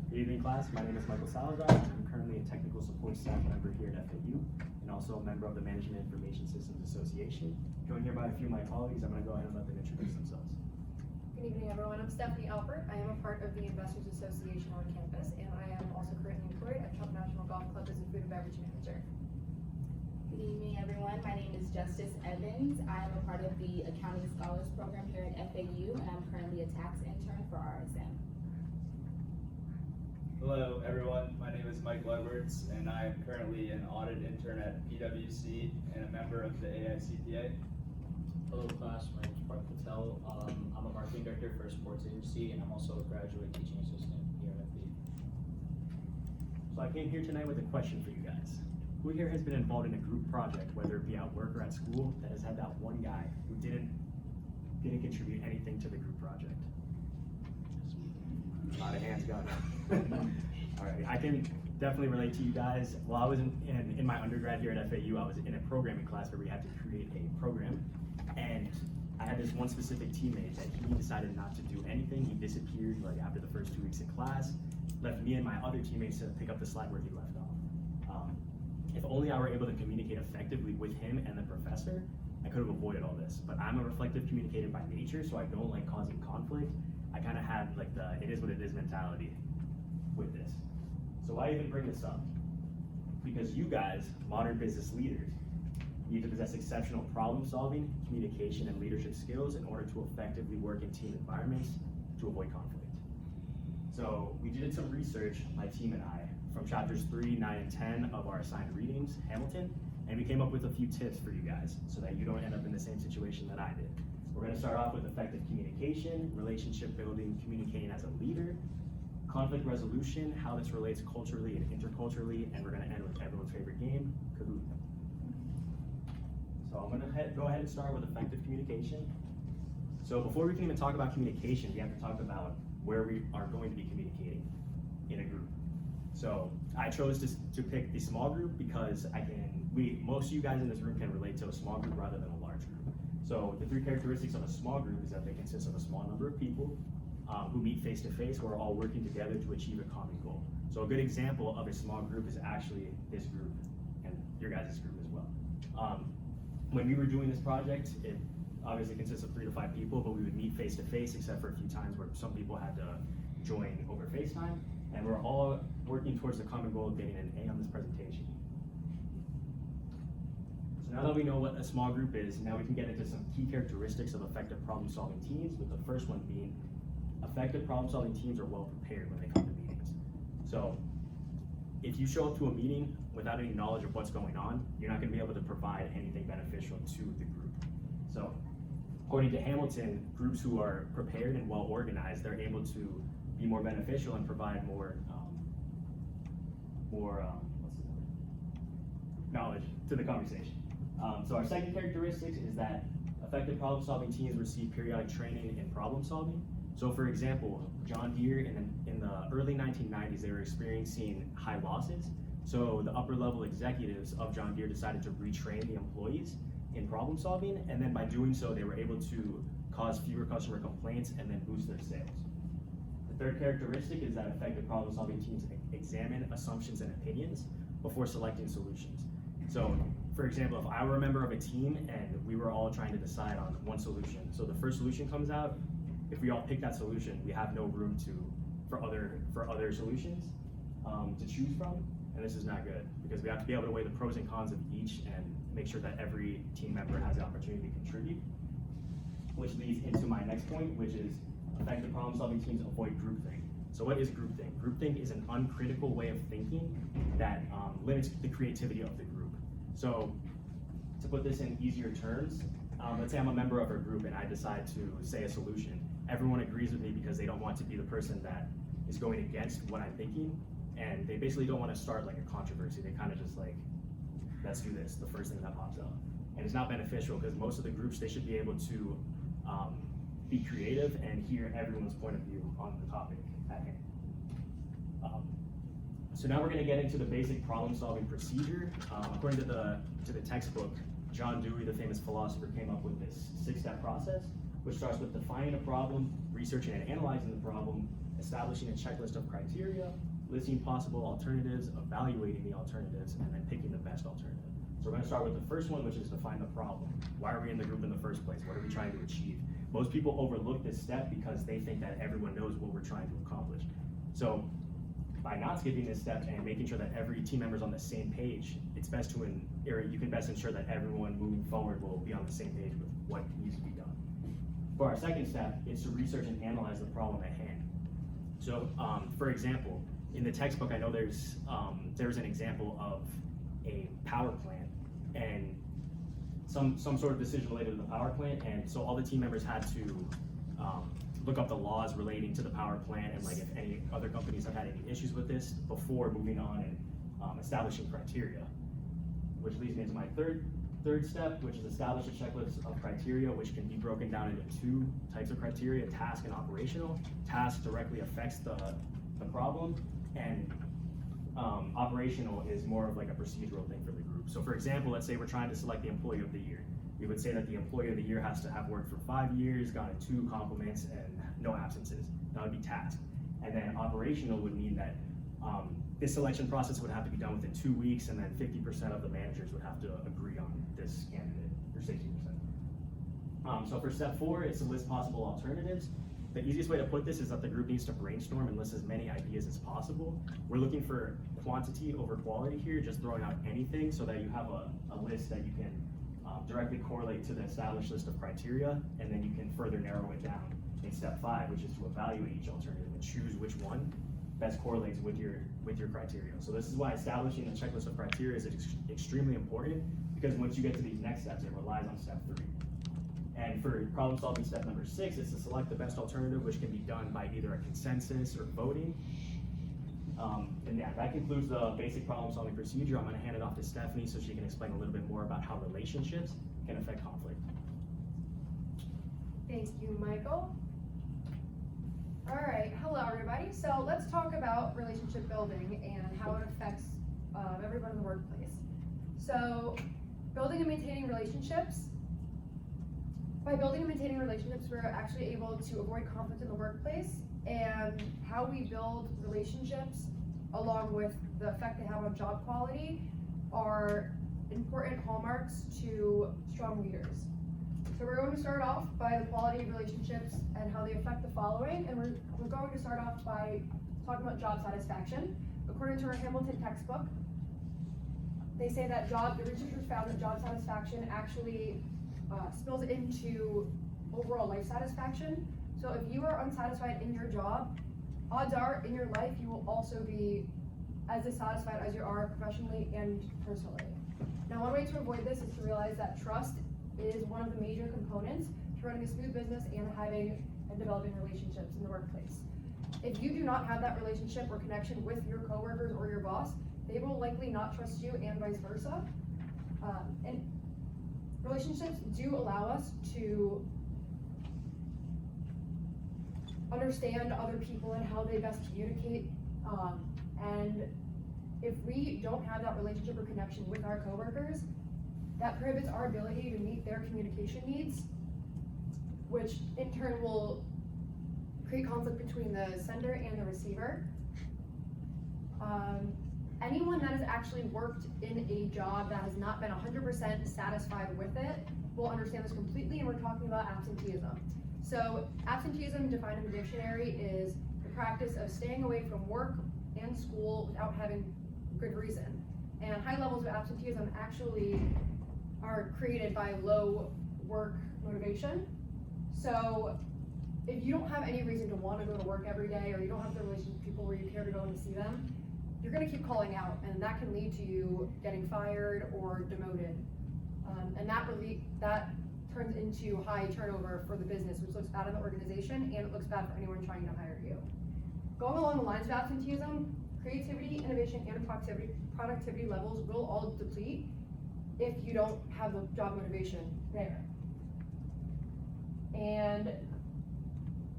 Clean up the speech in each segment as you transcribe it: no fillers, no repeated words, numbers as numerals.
Good evening, class. My name is Michael Salazar. I'm currently a technical support staff member here at FAU and also a member of the Management Information Systems Association. Joined here by a few of my colleagues. I'm going to go ahead and let them introduce themselves. Good evening, everyone. I'm Stephanie Alpert. I am a part of the Investors Association on campus, and I am also currently employed at Trump National Golf Club as a food and beverage manager. Good evening, everyone. My name is Justice Evans. I am a part of the Accounting Scholars Program here at FAU, and I'm currently a tax intern for RSM. Hello, everyone. My name is Mike Edwards, and I am currently an audit intern at PwC and a member of the AICPA. Hello class, my name is Parth Patel. I'm a marketing director for a sports agency, and I'm also a graduate teaching assistant here at FAU. So I came here tonight with a question for you guys. Who here has been involved in a group project, whether it be at work or at school, that has had that one guy who didn't contribute anything to the group project? A lot of hands going up. All right, I can definitely relate to you guys. While I was in my undergrad here at FAU, I was in a programming class where we had to create a program, and I had this one specific teammate that he decided not to do anything. He disappeared like after the first 2 weeks in class, left me and my other teammates to pick up the slack where he left off. If only I were able to communicate effectively with him and the professor, I could have avoided all this. But I'm a reflective communicator by nature, so I don't like causing conflict. I kind of had like the it is what it is mentality with this. So why even bring this up? Because you guys, modern business leaders, need to possess exceptional problem solving, communication, and leadership skills in order to effectively work in team environments to avoid conflict. So we did some research, my team and I, from chapters 3, 9, and 10 of our assigned readings, Hamilton, and we came up with a few tips for you guys so that you don't end up in the same situation that I did. We're going to start off with effective communication, relationship building, communicating as a leader, conflict resolution, how this relates culturally and interculturally, and we're going to end with everyone's favorite game, Kahoot. So I'm going to go ahead and start with effective communication. So before we can even talk about communication, we have to talk about where we are going to be communicating in a group. So I chose to pick the small group because most of you guys in this room can relate to a small group rather than a large group. So the 3 characteristics of a small group is that they consist of a small number of people who meet face to face, who are all working together to achieve a common goal. So a good example of a small group is actually this group and your guys' group as well. When we were doing this project, it obviously consists of 3 to 5 people, but we would meet face to face except for a few times where some people had to join over FaceTime, and we're all working towards the common goal of getting an A on this presentation. So now that we know what a small group is, now we can get into some key characteristics of effective problem-solving teams, with the first one being effective problem-solving teams are well prepared when they come to meetings. So if you show up to a meeting without any knowledge of what's going on, you're not going to be able to provide anything beneficial to the group. So according to Hamilton, groups who are prepared and well organized, they're able to be more beneficial and provide more knowledge to the conversation. So our second characteristic is that effective problem-solving teams receive periodic training in problem solving. So for example, John Deere in the early 1990s, they were experiencing high losses. So the upper level executives of John Deere decided to retrain the employees in problem solving, and then by doing so, they were able to cause fewer customer complaints and then boost their sales. The third characteristic is that effective problem solving teams examine assumptions and opinions before selecting solutions. So for example, if I were a member of a team and we were all trying to decide on one solution, so the first solution comes out, if we all pick that solution, we have no room for other solutions to choose from, and this is not good because we have to be able to weigh the pros and cons of each and make sure that every team member has the opportunity to contribute, which leads into my next point, which is effective problem-solving teams avoid groupthink. So what is groupthink? Groupthink is an uncritical way of thinking that limits the creativity of the group. So to put this in easier terms, let's say I'm a member of a group and I decide to say a solution. Everyone agrees with me because they don't want to be the person that is going against what I'm thinking, and they basically don't want to start like a controversy. They kind of just like, let's do this, the first thing that pops up. And it's not beneficial because most of the groups, they should be able to be creative and hear everyone's point of view on the topic at hand. So now we're going to get into the basic problem-solving procedure. According to the textbook, John Dewey, the famous philosopher, came up with this 6-step process, which starts with defining a problem, researching and analyzing the problem, establishing a checklist of criteria, listing possible alternatives, evaluating the alternatives, and then picking the best alternative. So we're gonna start with the first one, which is define the problem. Why are we in the group in the first place? What are we trying to achieve? Most people overlook this step because they think that everyone knows what we're trying to accomplish. So by not skipping this step and making sure that every team member is on the same page, it's best to, or you can best ensure that everyone moving forward will be on the same page with what needs to be done. For our second step, it's to research and analyze the problem at hand. So, for example, in the textbook, I know there's an example of a power plant and some sort of decision related to the power plant, and so all the team members had to look up the laws relating to the power plant and like if any other companies have had any issues with this before moving on and establishing criteria. Which leads me into my third step, which is establish a checklist of criteria, which can be broken down into two types of criteria: task and operational. Task directly affects the problem, and operational is more of like a procedural thing for the group. So for example, let's say we're trying to select the employee of the year. We would say that the employee of the year has to have worked for 5 years, gotten 2 compliments, and no absences. That would be task. And then operational would mean that this selection process would have to be done within 2 weeks, and then 50% of the managers would have to agree on this candidate, or 60%. So for step 4, it's to list possible alternatives. The easiest way to put this is that the group needs to brainstorm and list as many ideas as possible. We're looking for quantity over quality here, just throwing out anything so that you have a list that you can directly correlate to the established list of criteria, and then you can further narrow it down in step 5, which is to evaluate each alternative and choose which one best correlates with your criteria. So this is why establishing a checklist of criteria is extremely important, because once you get to these next steps, it relies on step 3. And for problem solving step number 6, it's to select the best alternative, which can be done by either a consensus or voting. And yeah, that concludes the basic problem solving procedure. I'm gonna hand it off to Stephanie so she can explain a little bit more about how relationships can affect conflict. Thank you, Michael. All right, hello everybody. So let's talk about relationship building and how it affects everyone in the workplace. So building and maintaining relationships. By building and maintaining relationships, we're actually able to avoid conflict in the workplace, and how we build relationships along with the effect they have on job quality are important hallmarks to strong leaders. So we're going to start off by the quality of relationships and how they affect the following, and we're going to start off by talking about job satisfaction. According to our Hamilton textbook, they say that the researchers found that job satisfaction actually spills into overall life satisfaction. So if you are unsatisfied in your job, odds are in your life you will also be as dissatisfied as you are professionally and personally. Now, one way to avoid this is to realize that trust is one of the major components to running a smooth business and having and developing relationships in the workplace. If you do not have that relationship or connection with your coworkers or your boss, they will likely not trust you, and vice versa. And relationships do allow us to understand other people and how they best communicate. And if we don't have that relationship or connection with our coworkers, that prohibits our ability to meet their communication needs, which in turn will create conflict between the sender and the receiver. Anyone that has actually worked in a job that has not been 100% satisfied with it will understand this completely, and we're talking about absenteeism. So absenteeism, defined in the dictionary, is the practice of staying away from work and school without having good reason. And high levels of absenteeism actually are created by low work motivation. So if you don't have any reason to want to go to work every day, or you don't have the relationship with people where you care to go and see them, you're going to keep calling out, and that can lead to you getting fired or demoted. And that turns into high turnover for the business, which looks bad on the organization, and it looks bad for anyone trying to hire you. Going along the lines of absenteeism, creativity, innovation, and productivity levels will all deplete if you don't have the job motivation there. And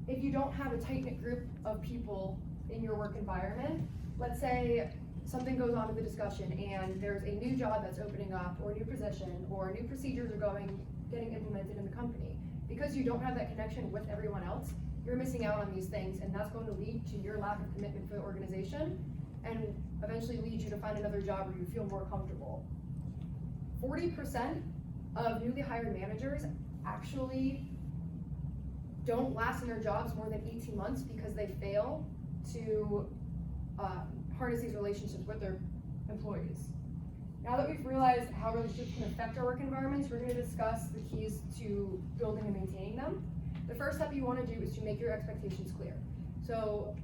if you don't have a tight-knit group of people in your work environment, let's say something goes on in the discussion and there's a new job that's opening up, or a new position, or new procedures are getting implemented in the company. Because you don't have that connection with everyone else, you're missing out on these things, and that's going to lead to your lack of commitment for the organization, and eventually lead you to find another job where you feel more comfortable. 40% of newly hired managers actually don't last in their jobs more than 18 months because they fail to harness these relationships with their employees. Now that we've realized how relationships can affect our work environments, we're going to discuss the keys to building and maintaining them. The first step you want to do is to make your expectations clear. So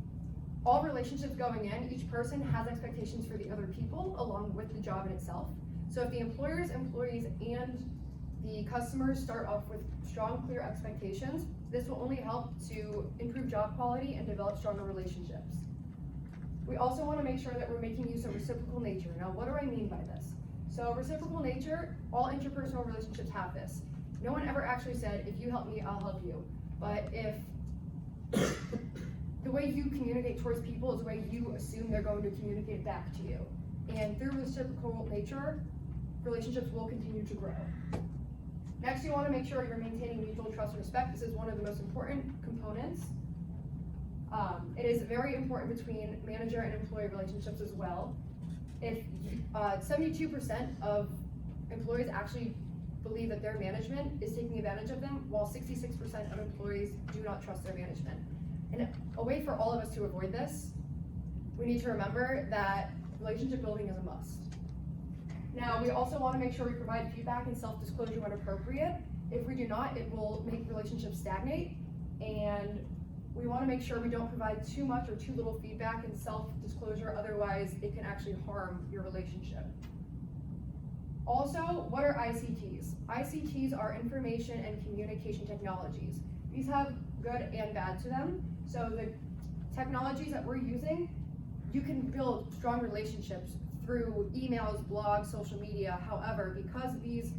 all relationships going in, each person has expectations for the other people along with the job in itself. So if the employers, employees, and the customers start off with strong, clear expectations, this will only help to improve job quality and develop stronger relationships. We also want to make sure that we're making use of reciprocal nature. Now, what do I mean by this? So reciprocal nature, all interpersonal relationships have this. No one ever actually said, if you help me, I'll help you. But if the way you communicate towards people is the way you assume they're going to communicate back to you. And through reciprocal nature, relationships will continue to grow. Next, you want to make sure you're maintaining mutual trust and respect. This is one of the most important components. It is very important between manager and employee relationships as well. If 72% of employees actually believe that their management is taking advantage of them, while 66% of employees do not trust their management. And a way for all of us to avoid this, we need to remember that relationship building is a must. Now, we also want to make sure we provide feedback and self-disclosure when appropriate. If we do not, it will make relationships stagnate, and we want to make sure we don't provide too much or too little feedback and self-disclosure, otherwise it can actually harm your relationship. Also, what are ICTs? ICTs are information and communication technologies. These have good and bad to them. So the technologies that we're using, you can build strong relationships through emails, blogs, social media. However, because these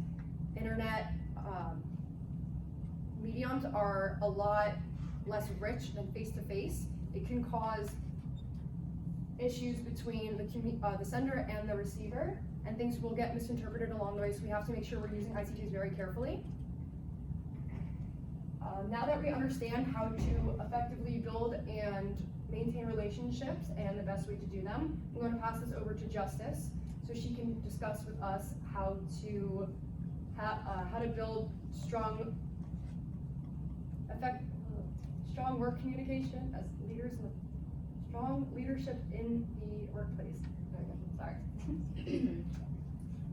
internet mediums are a lot less rich than face-to-face, it can cause issues between the sender and the receiver, and things will get misinterpreted along the way, so we have to make sure we're using ICTs very carefully. Now that we understand how to effectively build and maintain relationships and the best way to do them, I'm going to pass this over to Justice so she can discuss with us how to build strong work communication as leaders, strong leadership in the workplace. Sorry.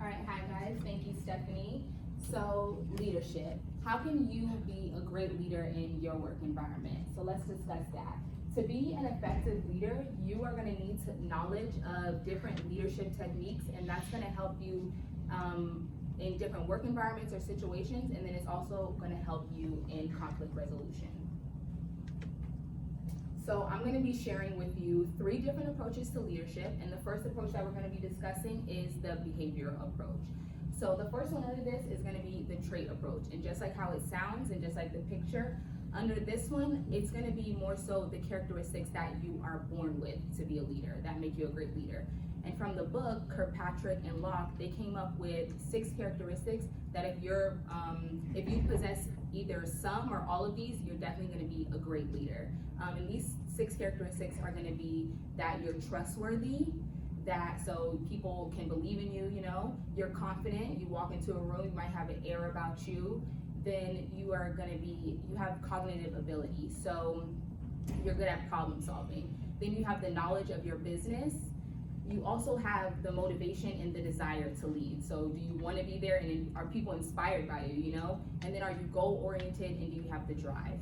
All right, hi guys, thank you, Stephanie. So, leadership. How can you be a great leader in your work environment? So let's discuss that. To be an effective leader, you are going to need knowledge of different leadership techniques, and that's going to help you in different work environments or situations, and then it's also going to help you in conflict resolution. So I'm going to be sharing with you 3 different approaches to leadership, and the first approach that we're going to be discussing is the behavior approach. So the first one under this is going to be the trait approach, and just like how it sounds and just like the picture, under this one, it's going to be more so the characteristics that you are born with to be a leader, that make you a great leader. And from the book, Kirkpatrick and Locke, they came up with 6 characteristics that if you possess either some or all of these, you're definitely going to be a great leader. And these 6 characteristics are going to be that you're trustworthy, that so people can believe in you, you're confident, you walk into a room, you might have an air about you, then you have cognitive ability, so you're good at problem solving. Then you have the knowledge of your business. You also have the motivation and the desire to lead. So do you want to be there, and are people inspired by you, And then are you goal oriented, and do you have the drive?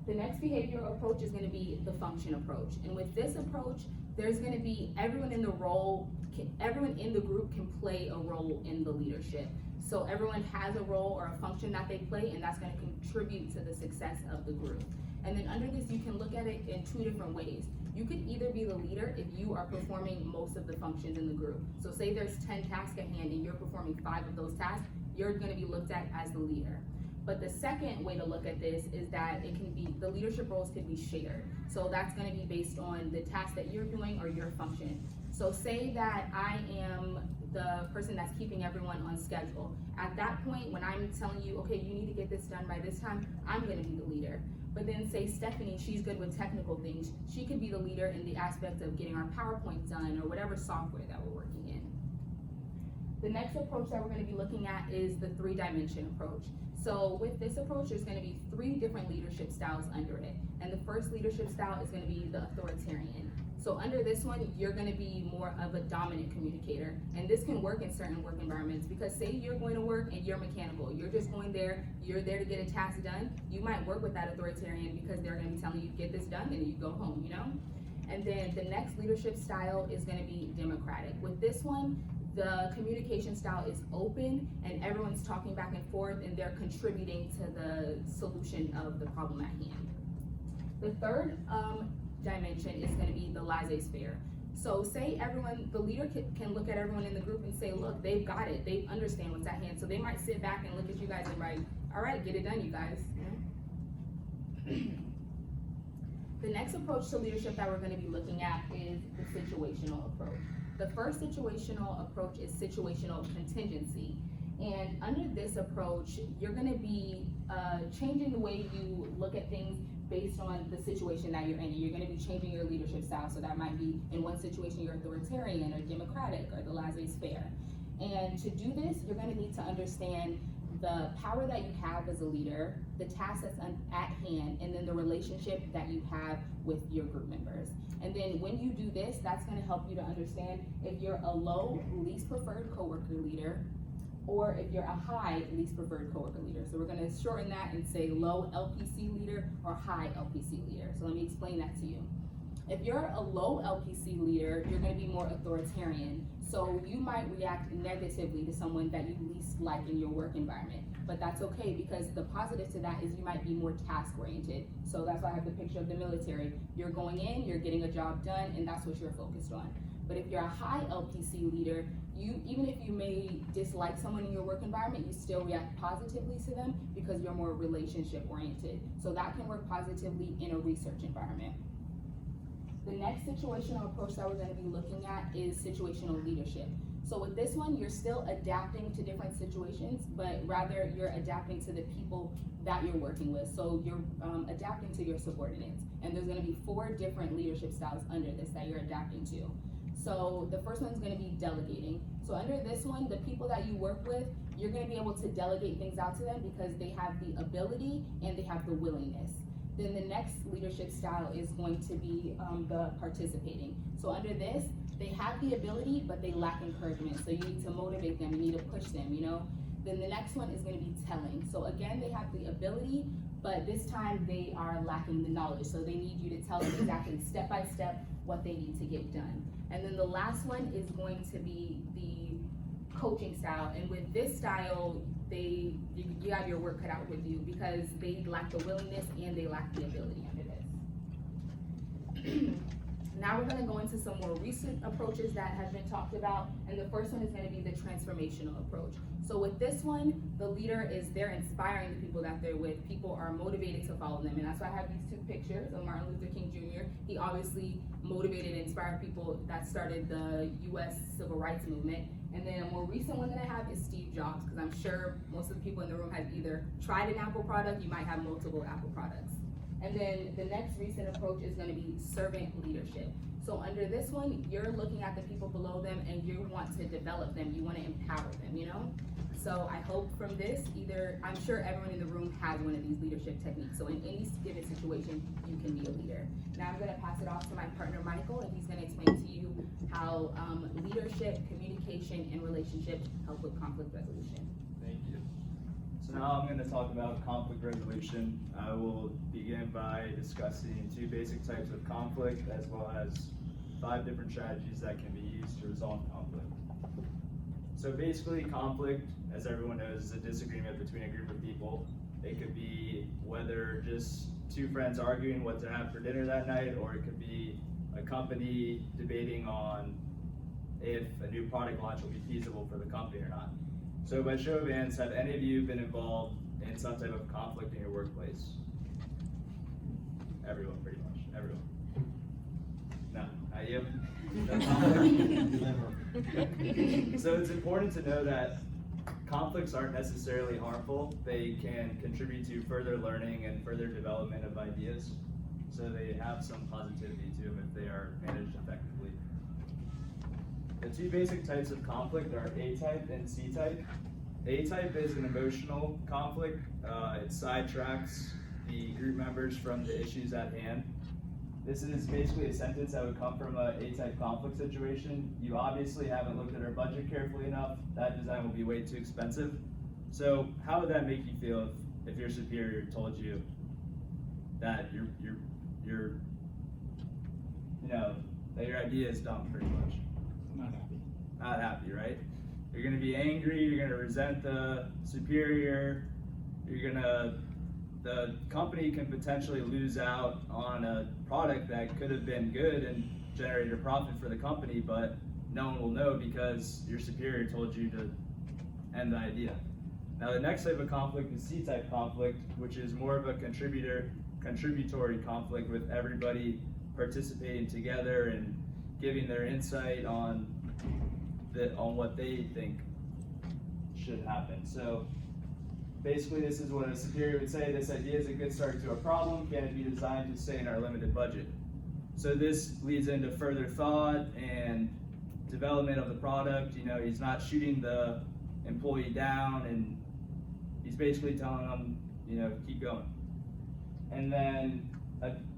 The next behavioral approach is going to be the function approach. And with this approach, there's going to be everyone in the group can play a role in the leadership. So everyone has a role or a function that they play, and that's going to contribute to the success of the group. And then under this, you can look at it in 2 different ways. You could either be the leader if you are performing most of the functions in the group. So say there's 10 tasks at hand and you're performing 5 of those tasks, you're going to be looked at as the leader. But the second way to look at this is that the leadership roles can be shared. So that's going to be based on the task that you're doing or your function. So say that I am the person that's keeping everyone on schedule. At that point, when I'm telling you, okay, you need to get this done by this time, I'm gonna be the leader. But then say Stephanie, she's good with technical things. She could be the leader in the aspect of getting our PowerPoint done or whatever software that we're working in. The next approach that we're gonna be looking at is the 3-dimension approach. So with this approach, there's gonna be 3 different leadership styles under it. And the first leadership style is gonna be the authoritarian. So under this one, you're gonna be more of a dominant communicator. And this can work in certain work environments because say you're going to work and you're mechanical. You're just going there, you're there to get a task done. You might work with that authoritarian because they're gonna be telling you, get this done, and then you go home, you know? And then the next leadership style is gonna be democratic. With this one, the communication style is open and everyone's talking back and forth and they're contributing to the solution of the problem at hand. The third dimension is going to be the laissez-faire. So say everyone, the leader can look at everyone in the group and say, look, they've got it, they understand what's at hand. So they might sit back and look at you guys and write, all right, get it done, you guys. The next approach to leadership that we're going to be looking at is the situational approach. The first situational approach is situational contingency. And under this approach, you're going to be changing the way you look at things based on the situation that you're in. You're going to be changing your leadership style. So that might be in one situation you're authoritarian or democratic or the laissez-faire. And to do this, you're going to need to understand the power that you have as a leader, the task that's at hand, and then the relationship that you have with your group members. And then when you do this, that's going to help you to understand if you're a low, least preferred coworker leader, or if you're a high, least preferred coworker leader. So we're going to shorten that and say low LPC leader or high LPC leader. So let me explain that to you. If you're a low LPC leader, you're going to be more authoritarian. So you might react negatively to someone that you least like in your work environment. But that's okay because the positive to that is you might be more task oriented. So that's why I have the picture of the military. You're going in, you're getting a job done, and that's what you're focused on. But if you're a high LPC leader, even if you may dislike someone in your work environment, you still react positively to them because you're more relationship oriented. So that can work positively in a research environment. The next situational approach that we're going to be looking at is situational leadership. So with this one, you're still adapting to different situations, but rather you're adapting to the people that you're working with. So you're adapting to your subordinates. And there's going to be 4 different leadership styles under this that you're adapting to. So the first one's going to be delegating. So under this one, the people that you work with, you're going to be able to delegate things out to them because they have the ability and they have the willingness. Then the next leadership style is going to be the participating. So under this, they have the ability, but they lack encouragement. So you need to motivate them, you need to push them, you know? Then the next one is going to be telling. So again, they have the ability, but this time they are lacking the knowledge. So they need you to tell them exactly step by step what they need to get done. And then the last one is going to be the coaching style. And with this style, you have your work cut out with you because they lack the willingness and they lack the ability under this. Now we're going to go into some more recent approaches that have been talked about, and the first one is going to be the transformational approach. So with this one, the leader they're inspiring the people that they're with. People are motivated to follow them, and that's why I have these 2 pictures of Martin Luther King Jr. He obviously motivated and inspired people that started the US Civil Rights Movement. And then a more recent one that I have is Steve Jobs, because I'm sure most of the people in the room have either tried an Apple product, you might have multiple Apple products. And then the next recent approach is going to be servant leadership. So under this one, you're looking at the people below them and you want to develop them, you want to empower them, you know? So I hope from this, I'm sure everyone in the room has one of these leadership techniques. So in any given situation, you can be a leader. Now I'm going to pass it off to my partner, Michael, and he's going to explain to you how leadership, communication, and relationships help with conflict resolution. Thank you. So now I'm going to talk about conflict resolution. I will begin by discussing 2 basic types of conflict as well as 5 different strategies that can be used to resolve conflict. So basically conflict, as everyone knows, is a disagreement between a group of people. It could be whether just 2 friends arguing what to have for dinner that night, or it could be a company debating on if a new product launch will be feasible for the company or not. So by show of hands, have any of you been involved in some type of conflict in your workplace? Everyone, pretty much, everyone. No, I yield. So it's important to know that conflicts aren't necessarily harmful. They can contribute to further learning and further development of ideas. So they have some positivity to them if they are managed effectively. The two basic types of conflict are A-type and C-type. A-type is an emotional conflict. It sidetracks the group members from the issues at hand. This is basically a sentence that would come from a A-type conflict situation. You obviously haven't looked at our budget carefully enough. That design will be way too expensive. So how would that make you feel if your superior told you that that your idea is dumb, pretty much? Not happy, right? You're gonna be angry, you're gonna resent the superior, the company can potentially lose out on a product that could have been good and generated a profit for the company, but no one will know because your superior told you to end the idea. Now the next type of conflict is C-type conflict, which is more of a contributory conflict with everybody participating together and giving their insight on what they think should happen. So basically this is what a superior would say: this idea is a good start to a problem. Can it be designed to stay in our limited budget? So this leads into further thought and development of the product. He's not shooting the employee down, and he's basically telling them, keep going. And then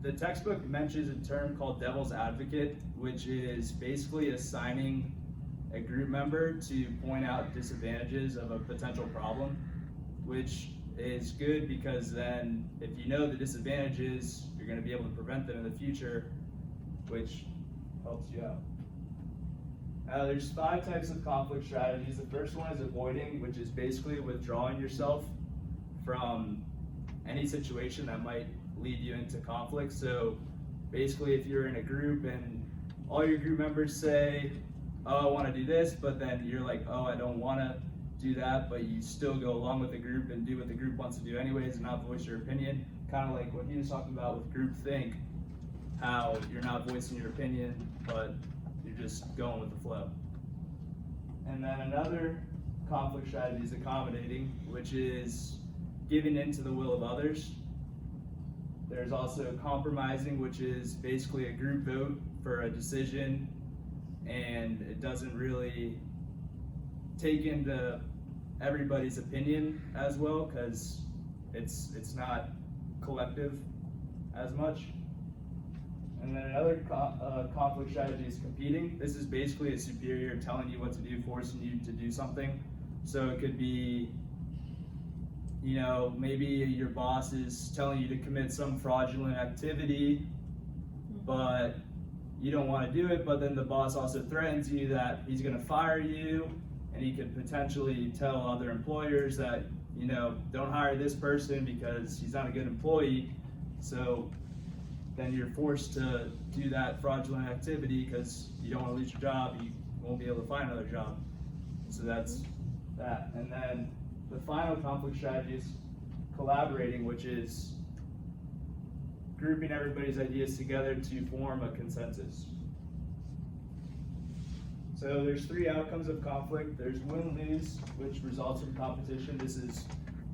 the textbook mentions a term called devil's advocate, which is basically assigning a group member to point out disadvantages of a potential problem, which is good because then if you know the disadvantages, you're going to be able to prevent them in the future, which helps you out. There's 5 types of conflict strategies. The first one is avoiding, which is basically withdrawing yourself from any situation that might lead you into conflict. So basically if you're in a group and all your group members say, oh, I want to do this, but then you're like, oh, I don't want to do that, but you still go along with the group and do what the group wants to do anyways and not voice your opinion. Kind of like what he was talking about with groupthink, how you're not voicing your opinion, but you're just going with the flow. And then another conflict strategy is accommodating, which is giving in to the will of others. There's also compromising, which is basically a group vote for a decision, and it doesn't really take into everybody's opinion as well because it's not collective as much. And then another conflict strategy is competing. This is basically a superior telling you what to do, forcing you to do something. So it could be, maybe your boss is telling you to commit some fraudulent activity, but you don't want to do it, but then the boss also threatens you that he's going to fire you, and he could potentially tell other employers that, don't hire this person because he's not a good employee. So then you're forced to do that fraudulent activity because you don't want to lose your job, you won't be able to find another job. So that's that. And then the final conflict strategy is collaborating, which is grouping everybody's ideas together to form a consensus. So there's 3 outcomes of conflict. There's win-lose, which results from competition. This is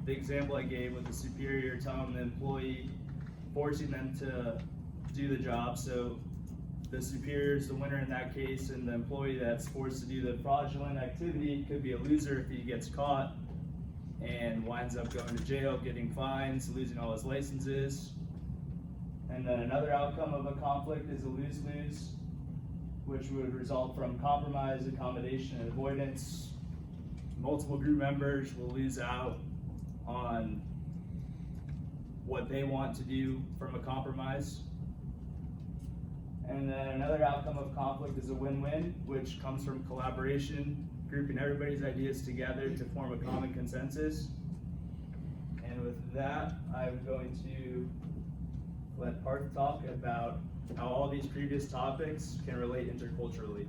the example I gave with the superior telling the employee, forcing them to do the job. So the superior is the winner in that case, and the employee that's forced to do the fraudulent activity could be a loser if he gets caught and winds up going to jail, getting fines, losing all his licenses. And then another outcome of a conflict is a lose-lose, which would result from compromise, accommodation, and avoidance. Multiple group members will lose out on what they want to do from a compromise. And then another outcome of conflict is a win-win, which comes from collaboration, grouping everybody's ideas together to form a common consensus. And with that, I'm going to let Parth talk about how all these previous topics can relate interculturally.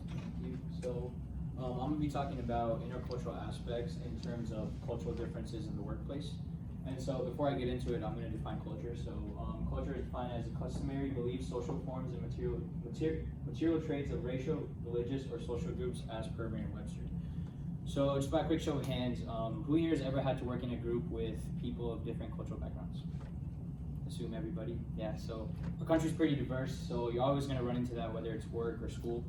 Thank you. So I'm going to be talking about intercultural aspects in terms of cultural differences in the workplace. And so before I get into it, I'm going to define culture. So culture is defined as a customary beliefs, social forms, and material traits of racial, religious, or social groups as per Merriam-Webster. So just by a quick show of hands, who here has ever had to work in a group with people of different cultural backgrounds? Assume everybody. Yeah, so our country's pretty diverse, so you're always going to run into that, whether it's work or school.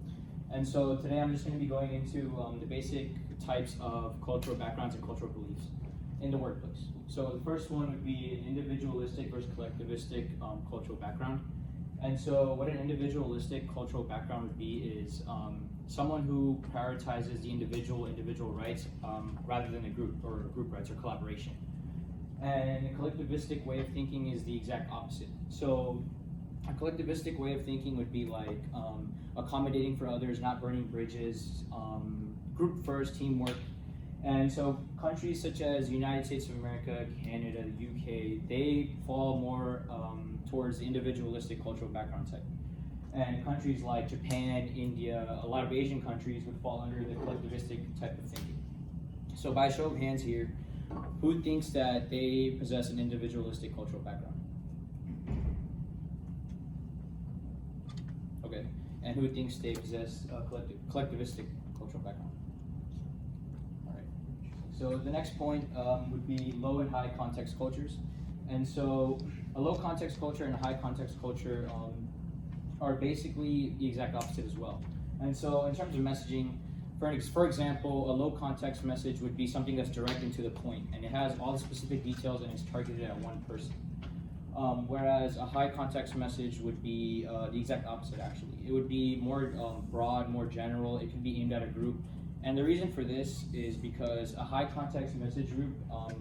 And so today I'm just going to be going into the basic types of cultural backgrounds and cultural beliefs in the workplace. So the first one would be an individualistic versus collectivistic cultural background. And so what an individualistic cultural background would be is someone who prioritizes the individual rights rather than the group rights or collaboration. And a collectivistic way of thinking is the exact opposite. So a collectivistic way of thinking would be like accommodating for others, not burning bridges, group first, teamwork. And so countries such as the United States of America, Canada, the UK, they fall more towards the individualistic cultural background type. And countries like Japan, India, a lot of Asian countries would fall under the collectivistic type of thinking. So by a show of hands here, who thinks that they possess an individualistic cultural background? Okay. And who thinks they possess a collectivistic cultural background? All right. So the next point would be low and high context cultures. And so a low context culture and a high context culture are basically the exact opposite as well. And so in terms of messaging, for example, a low context message would be something that's direct and to the point, and it has all the specific details and it's targeted at one person. Whereas a high context message would be the exact opposite actually. It would be more broad, more general, it could be aimed at a group. And the reason for this is because a high context message group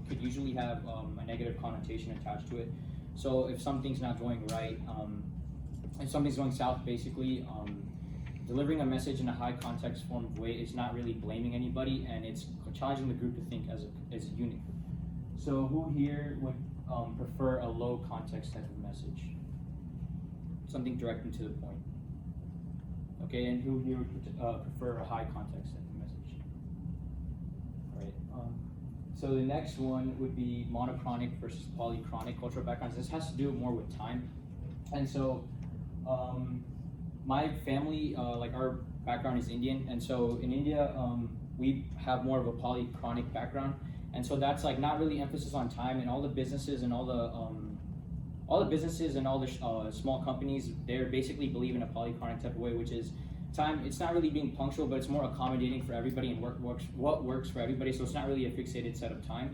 could usually have a negative connotation attached to it. So if something's not going right, if something's going south basically, delivering a message in a high context form of way is not really blaming anybody, and it's challenging the group to think as a unit. So who here would prefer a low context type of message? Something direct and to the point. Okay, and who here would prefer a high context type of message? All right. So the next one would be monochronic versus polychronic cultural backgrounds. This has to do more with time. And so my family, like our background is Indian, and so in India, we have more of a polychronic background, and so that's like not really emphasis on time, and all the businesses and all the small companies, they're basically believe in a polychronic type of way, which is time. It's not really being punctual, but it's more accommodating for everybody and what works for everybody. So it's not really a fixated set of time.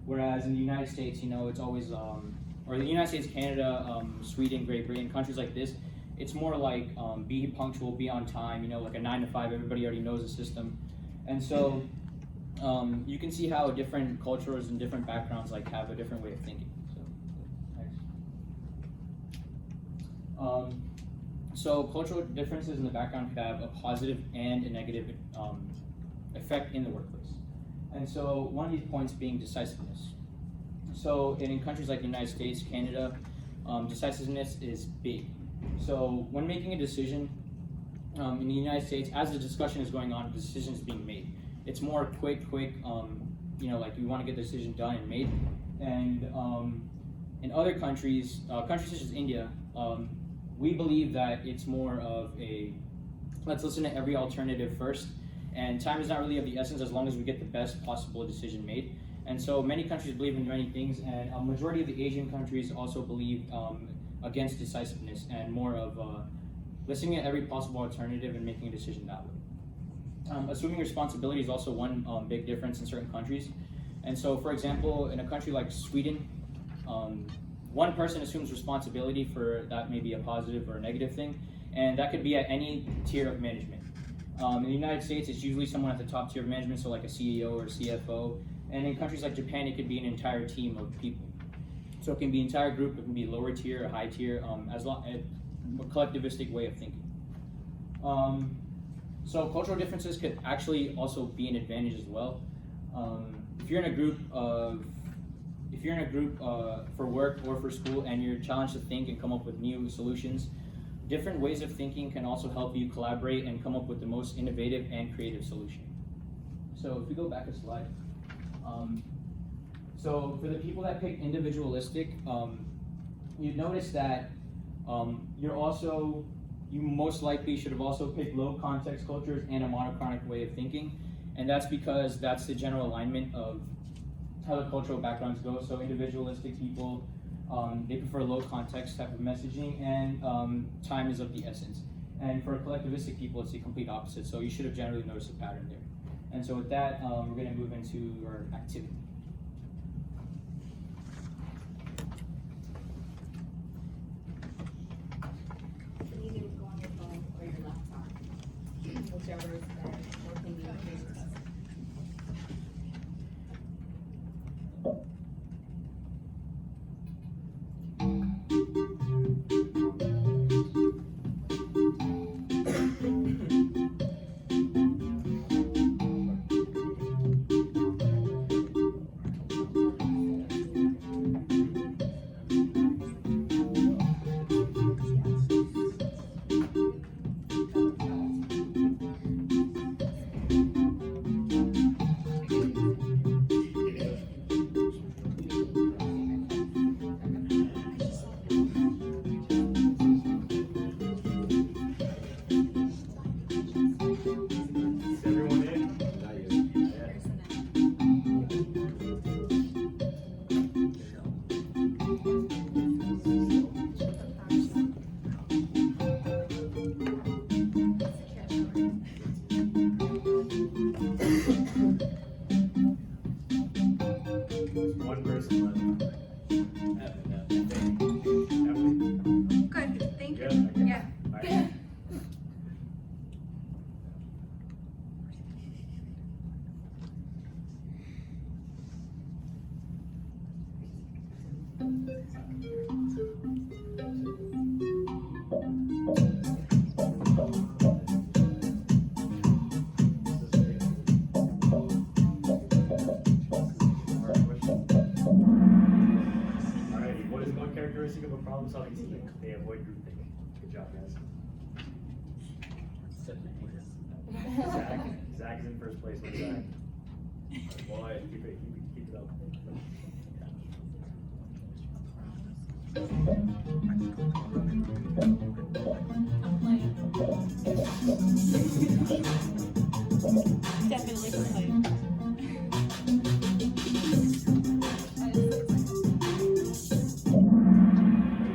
Whereas in the United States, it's always or the United States, Canada, Sweden, Great Britain, countries like this. It's more like be punctual, be on time, like a 9 to 5, everybody already knows the system. And so you can see how different cultures and different backgrounds like have a different way of thinking. So cultural differences in the background could have a positive and a negative effect in the workplace. And so one of these points being decisiveness. So in countries like the United States, Canada, decisiveness is big. So when making a decision in the United States, as the discussion is going on, the decision is being made. It's more quick, like you want to get the decision done and made. And in other countries, countries such as India, we believe that it's more of a, let's listen to every alternative first. And time is not really of the essence as long as we get the best possible decision made. And so many countries believe in many things, and a majority of the Asian countries also believe against decisiveness and more of listening at every possible alternative and making a decision that way. Assuming responsibility is also one big difference in certain countries. And so, for example, in a country like Sweden, one person assumes responsibility for that may be a positive or a negative thing, and that could be at any tier of management. In the United States, it's usually someone at the top tier of management, so like a CEO or a CFO. And in countries like Japan, it could be an entire team of people. So it can be entire group, it can be lower tier or high tier, as long as a collectivistic way of thinking. So cultural differences could actually also be an advantage as well. If you're in a group for work or for school and you're challenged to think and come up with new solutions, different ways of thinking can also help you collaborate and come up with the most innovative and creative solution. So if we go back a slide. So for the people that pick individualistic, you'd notice that you most likely should have also picked low context cultures and a monochronic way of thinking. And that's because that's the general alignment of how the cultural backgrounds go. So individualistic people, they prefer low context type of messaging, and time is of the essence. And for collectivistic people, it's the complete opposite. So you should have generally noticed a pattern there. And so with that, we're gonna move into our activity. You can either go on your phone or your laptop, whichever is better, more convenient for you. Is everyone in? One person left. Good, thank you. Good, okay. Yeah. All right. Alrighty, what is one characteristic of a problem-solving team? They avoid groupthink. Good job, guys. Zach is in first place. What's Zach? Boy, keep it up. Definitely complain.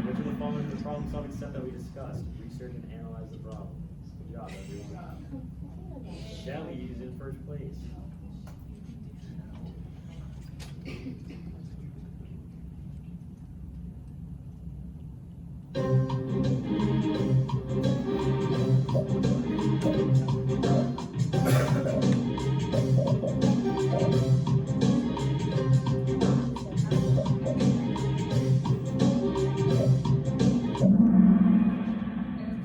Which of the following is the problem-solving step that we discussed? Research and analyze the problem. Good job, everyone. Shelly is in first place.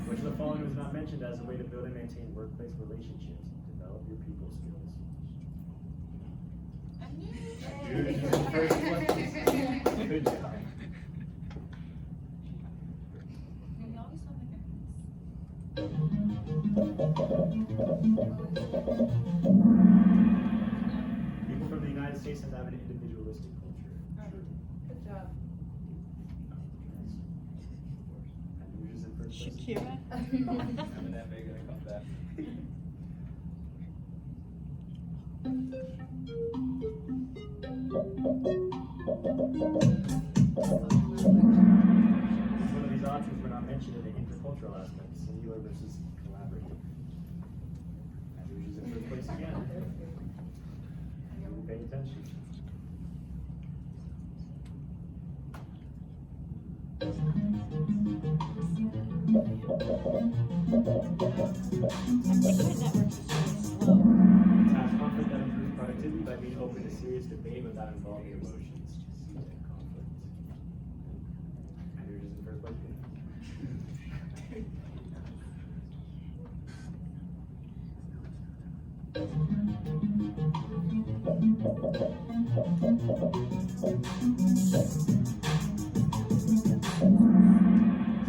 Which of the following was not mentioned as a way to build and maintain workplace relationships? Develop your people skills. Dude, you're in first place. Good job. People from the United States have an individualistic culture. Good job. Who's in first place? Shakira. Eminem may gonna come back. One of these options were not mentioned in the intercultural aspect, singular versus collaborative. And who's in first place again? Everyone pay attention. Task conflict that improves productivity by being open to serious debate without involving emotions. Conflict. And who's in first place again?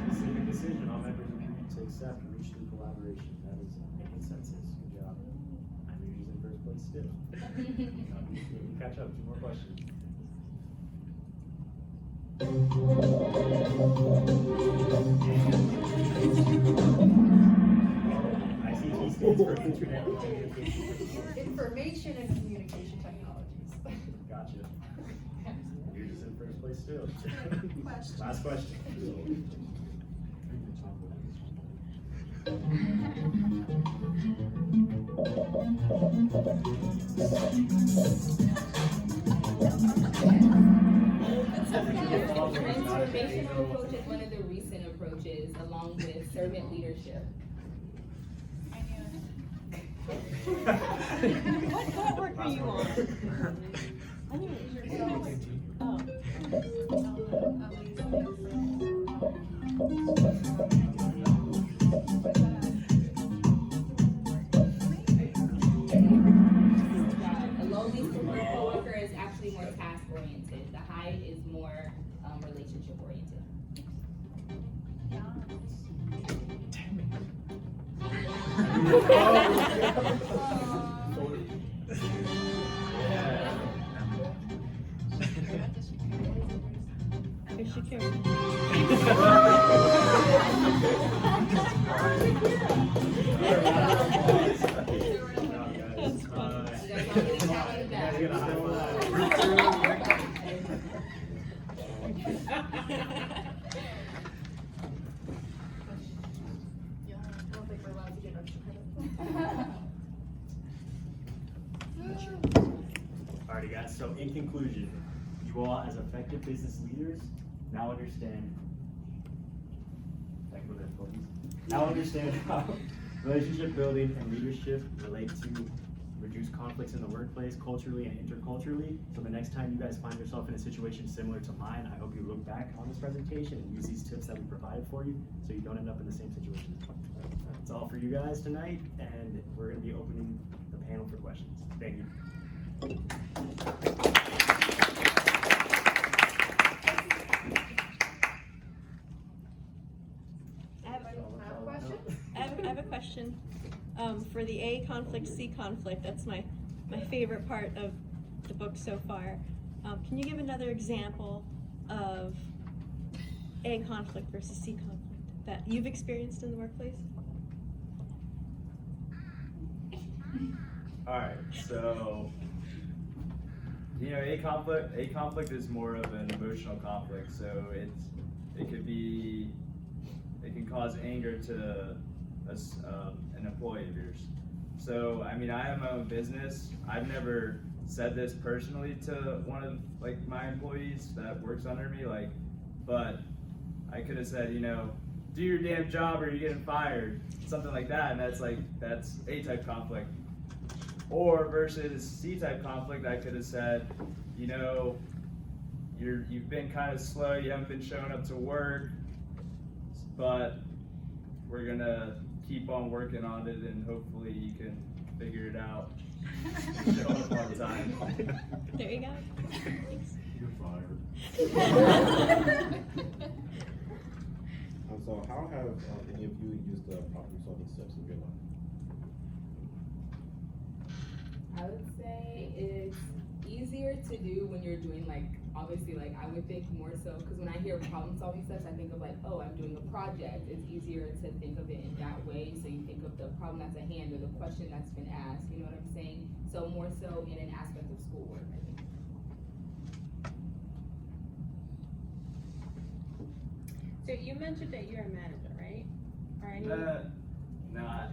Specific decision, all members agreed to accept and reach through collaboration. That is a consensus. Good job. I'm usually in first place still. You can catch up. 2 more questions. ICT stands for Internet and Communication Technology. Information and Communication Technologies. Gotcha. You're just in first place still. Last question. Transformational approach is one of the recent approaches, along with servant leadership. What network are you on? I knew it was oh. A lowly coworker is actually more task oriented. The high is more relationship oriented. Is she cute? That's funny. I don't think we're allowed to give extra credit. Alrighty guys, so in conclusion, you all as effective business leaders now understand how relationship building and leadership relate to reduce conflicts in the workplace culturally and interculturally. So the next time you guys find yourself in a situation similar to mine, I hope you look back on this presentation and use these tips that we provided for you so you don't end up in the same situation. That's all for you guys tonight, and we're going to be opening the panel for questions. Thank you. I have a question. For the A conflict, C conflict, that's my favorite part of the book so far. Can you give another example of A conflict versus C conflict that you've experienced in the workplace? Alright, so a conflict is more of an emotional conflict, so it can cause anger to an employee of yours. So I have my own business. I've never said this personally to one of my employees that works under me, but I could have said, do your damn job or you're getting fired, something like that, and that's A-type conflict. Or versus C-type conflict, I could have said, you've been kind of slow, you haven't been showing up to work, but we're gonna keep on working on it and hopefully you can figure it out. Show up on time. There you go. Thanks. You're fired. So how have any of you used the problem-solving steps in your life? I would say it's easier to do when you're doing obviously I would think more so, because when I hear problem solving steps, I think of oh, I'm doing a project. It's easier to think of it in that way. So you think of the problem that's at hand or the question that's been asked, you know what I'm saying? So more so in an aspect of schoolwork, I think. So you mentioned that you're a manager, right? Or any? Not.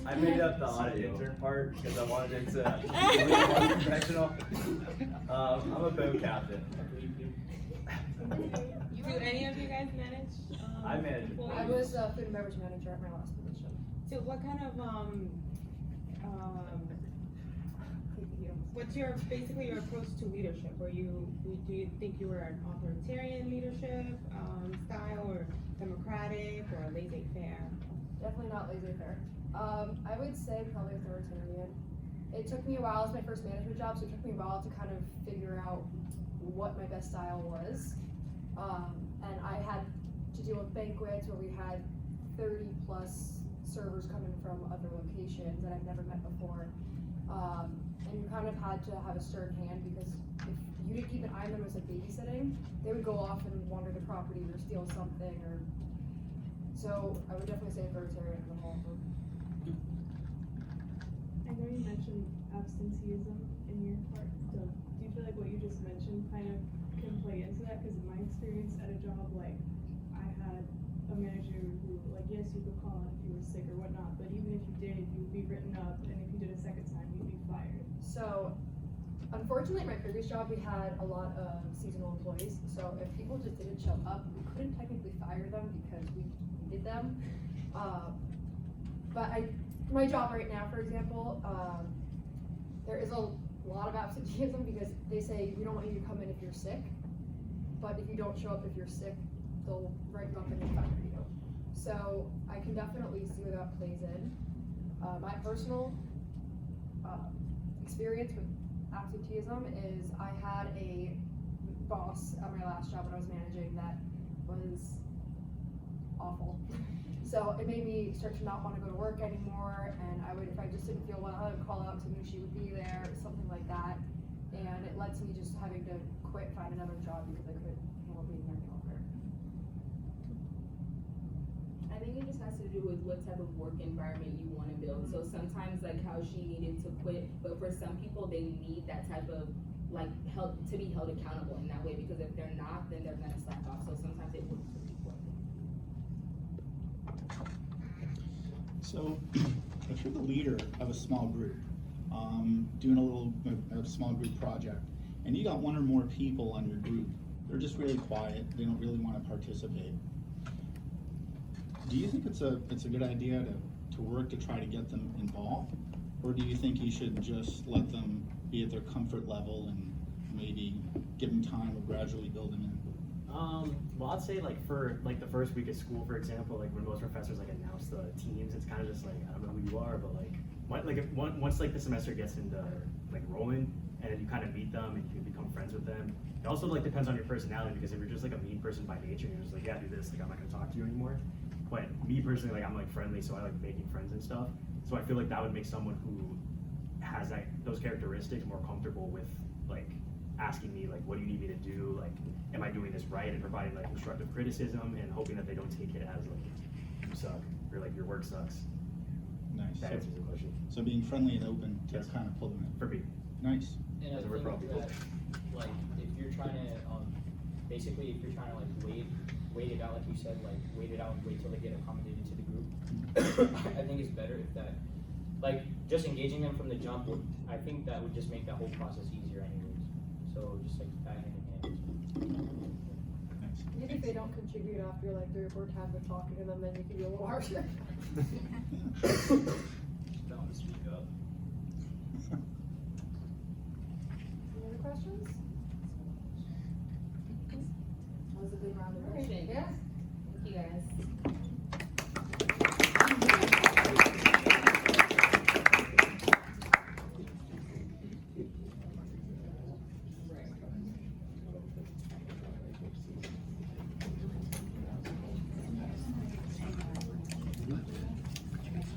I made up the audit intern part because I wanted it to be a little more professional. I'm a boat captain. Do any of you guys manage? I manage. employees? I was a food and beverage manager at my last position. So what kind of what's basically your approach to leadership? Do you think you were an authoritarian leadership style, or democratic, or laissez-faire? Definitely not laissez-faire. I would say probably authoritarian. It took me a while. It was my first management job, so it took me a while to kind of figure out what my best style was. And I had to deal with banquets where we had 30 plus servers coming from other locations that I've never met before. And you kind of had to have a stern hand, because if you didn't keep an eye on them as like babysitting, they would go off and wander the property or steal something or, so I would definitely say authoritarian in the whole group. I know you mentioned absenteeism in your part, so do you feel like what you just mentioned kind of can play into that? Because in my experience at a job, like, I had a manager who, like, yes, you could call in if you were sick or whatnot, but even if you did, you would be written up, and if you did a second time, you'd be fired. So, unfortunately, at my previous job, we had a lot of seasonal employees, so if people just didn't show up, we couldn't technically fire them because we needed them. But my job right now, for example, there is a lot of absenteeism because they say, we don't want you to come in if you're sick, but if you don't show up if you're sick, they'll write you up and fire you. So I can definitely see where that plays in. My personal experience with absenteeism is I had a boss at my last job when I was managing that was awful. So it made me start to not want to go to work anymore, and I would, if I just didn't feel well, I would call out because I knew she would be there, something like that. And it led to me just having to quit, find another job because I couldn't handle being there any longer. I think it just has to do with what type of work environment you want to build. So sometimes, like how she needed to quit, but for some people, they need that type of like help to be held accountable in that way, because if they're not, then they're gonna slack off. So sometimes it works for people. So, if you're the leader of a small group, doing a small group project, and you got one or more people on your group, they're just really quiet, they don't really want to participate. Do you think it's a good idea to work to try to get them involved? Or do you think you should just let them be at their comfort level and maybe give them time or gradually build them in? Well, I'd say like for like the first week of school, for example, like when most professors like announce the teams, it's kind of just like, I don't know who you are, but once like the semester gets into like rolling and then you kind of meet them and you can become friends with them. It also like depends on your personality, because if you're just like a mean person by nature and you're just like, yeah, do this, like I'm not gonna talk to you anymore. But me personally, like I'm like friendly, so I like making friends and stuff. So I feel like that would make someone who has like those characteristics more comfortable with like asking me like, what do you need me to do? Like, am I doing this right? And providing like constructive criticism and hoping that they don't take it as like, you suck, or like your work sucks. Nice. That answers the question. So being friendly and open to Yes. kind of pull them in. For me. Nice. And I As a think referral people. that, like, if you're trying to, basically, if you're trying to, like, wait it out, like you said, like, wait it out and wait till they get accommodated to the group, I think it's better if that, like, just engaging them from the jump, I think that would just make that whole process easier anyways. So, just, like, that hand in hand. Nice. Maybe if they don't contribute after like 3 or 4 times of talking to them, then you can be a little harsher. Tell them to speak up. Any other questions? That was a good round of All right, questions. yeah. Thank you guys.